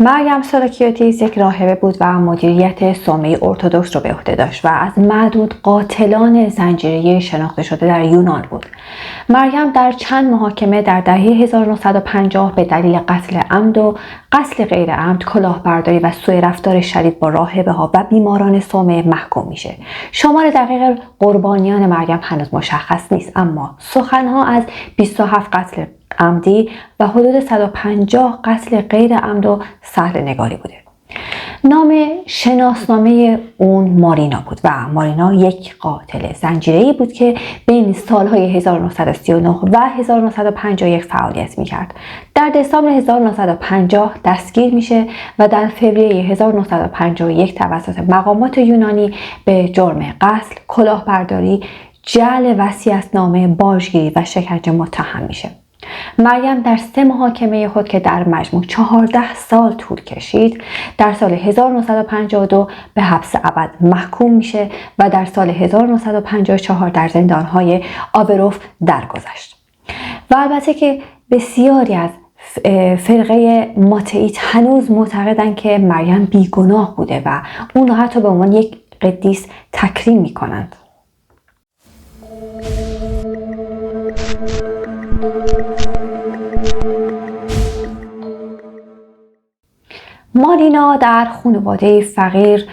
مریم سوراکیوتیس یک راهبه بود و مدیریت صومعه ارتدوکس را به عهده داشت و از معدود قاتلان زنجیره‌ای شناخته شده در یونان بود. مریم در چند محاکمه در دهه 1950 به دلیل قتل عمد و قتل غیر عمد، کلاهبرداری و سوء رفتار شدید با راهبه‌ها و بیماران صومعه محکوم میشه. شمار دقیق قربانیان مریم هنوز مشخص نیست، اما سخنها از 27 قتل عمدی و حدود 150 قتل غیر عمد و سهل‌نگاری بوده. نام شناسنامه اون مارینا بود و مارینا یک قاتل زنجیره‌ای بود که بین سالهای 1939 و 1951 فعالیت می‌کرد. در دسامبر 1950 دستگیر میشه و در فوریه 1951 توسط مقامات یونانی به جرم قتل، کلاهبرداری، جعل وصیت‌نامه، باجگیری و شکنجه متهم میشه. مریم در 3 محاکمه خود که در مجموع 14 سال طول کشید، در سال 1952 به حبس ابد محکوم میشه و در سال 1954 در زندانهای آبروف درگذشت. و البته که بسیاری از فرقه ماتئیت هنوز معتقدند که مریم بیگناه بوده و اون رو حتی به عنوان یک قدیس تکریم میکنند. مارینا در خانواده فقیر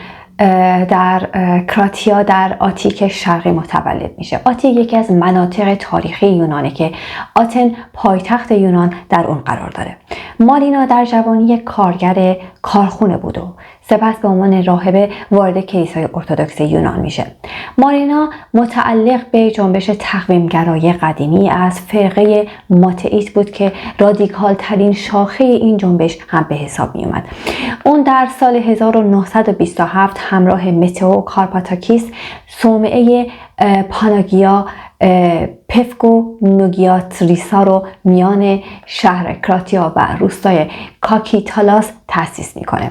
در کراتیا در آتیک شرقی متولد میشه. آتیک یکی از مناطق تاریخی یونانه که آتن پایتخت یونان در اون قرار داره. مارینا در جوانی یک کارگر کارخونه بود و سپس به عنوان راهبه وارد کلیسای ارتدوکس یونان میشه. مارینا متعلق به جنبش تقویمگرای قدیمی از فرقه ماتئیت بود که رادیکال ترین شاخه این جنبش هم به حساب می اومد. اون در سال 1927 همراه متئو کارپاتاکیس صومعه پاناگیا پفگو نوگیاتریسا رو میان شهر کراتیا و روستای کاکیتالاس تأسیس میکنه.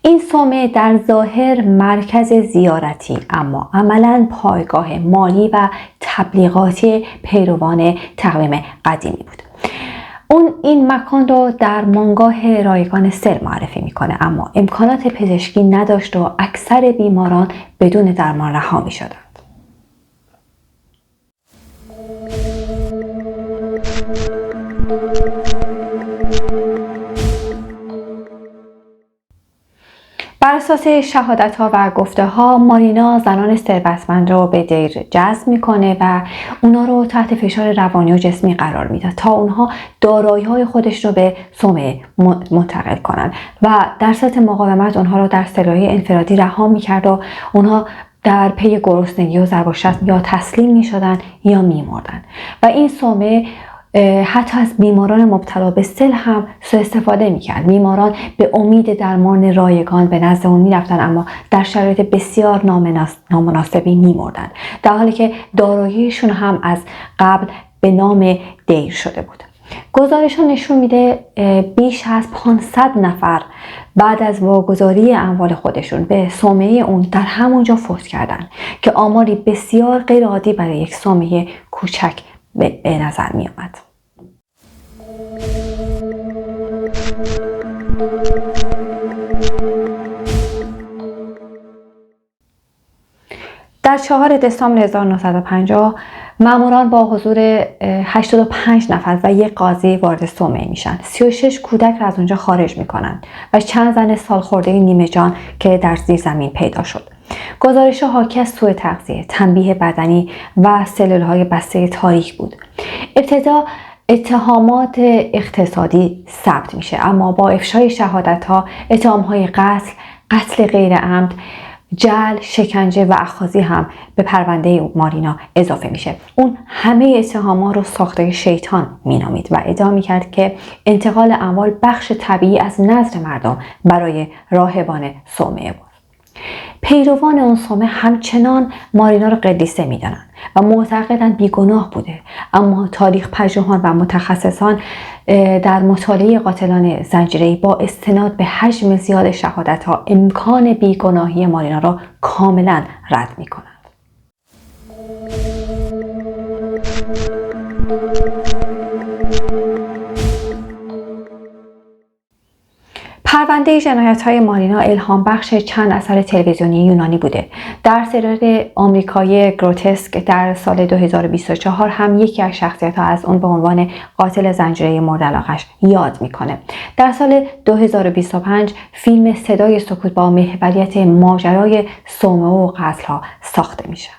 این صومعه در ظاهر مرکز زیارتی اما عملاً پایگاه مالی و تبلیغاتی پیروان تقویم قدیمی بود. اون این مکان رو در مانگاه رایگان سر معرفی میکنه، اما امکانات پزشکی نداشت و اکثر بیماران بدون درمان رها میشدند. بر اساس شهادت‌ها و گفته‌ها مارینا زنان ثروتمند رو به دیر جذب میکنه و اونا رو تحت فشار روانی و جسمی قرار میده تا اونها دارایی‌های خودش رو به صومعه منتقل کنن و در صورت مقاومت اونها رو در سلاحی انفرادی رها میکرد و اونها در پی گرسنگی و ضرب و شتم یا تسلیم میشدن یا میمردن و این صومعه حتی از بیماران مبتلا به سل هم سوء استفاده میکرد. بیماران به امید درمان رایگان به نزد اون میرفتن اما در شرایط بسیار نامناسبی میمردن، در حالی که داراییشون هم از قبل به نام دیر شده بود. گزارش‌ها نشون میده بیش از 500 نفر بعد از واگذاری اموال خودشون به صومعه اون در همونجا فوت کردن که آماری بسیار غیر عادی برای یک صومعه کوچک به نظر می آمد. در 4 دسامبر 1950 ماموران با حضور 85 نفر و یک قاضی وارد صومعه میشن. 36 کودک را از اونجا خارج میکنن و چند زن سالخورده نیمه جان که در زیر زمین پیدا شد. گزارش حاکی از سوء تغذیه، تنبیه بدنی و سلولهای بسته تاریک بود. ابتدا اتهامات اقتصادی ثبت میشه، اما با افشای شهادت‌ها اتهام‌های قتل غیر عمد، جعل، شکنجه و اخاذی هم به پرونده مارینا اضافه میشه. اون همه اتهامات رو ساخته شیطان مینامید و ادعا میکرد که انتقال اموال بخش طبیعی از نظر مردم برای راهبان صومعه بود. پیروان اون صومعه همچنان مارینا رو قدیسه میدانند و معتقدند بیگناه بوده، اما تاریخ پژوهان و متخصصان در مطالعه قاتلان زنجیره‌ای با استناد به حجم زیاد شهادت‌ها امکان بیگناهی مارینا را کاملا رد می‌کنند. پرونده سری جنایت‌های مارینا الهام بخش چند اثر تلویزیونی یونانی بوده. در سریال آمریکایی گروتسک در سال 2024 هم یکی از شخصیت‌ها از اون به عنوان قاتل زنجیره مورد علاقه‌اش یاد میکنه. در سال 2025 فیلم صدای سکوت با محوریت ماجرای صومعه و قتل‌ها ساخته میشه.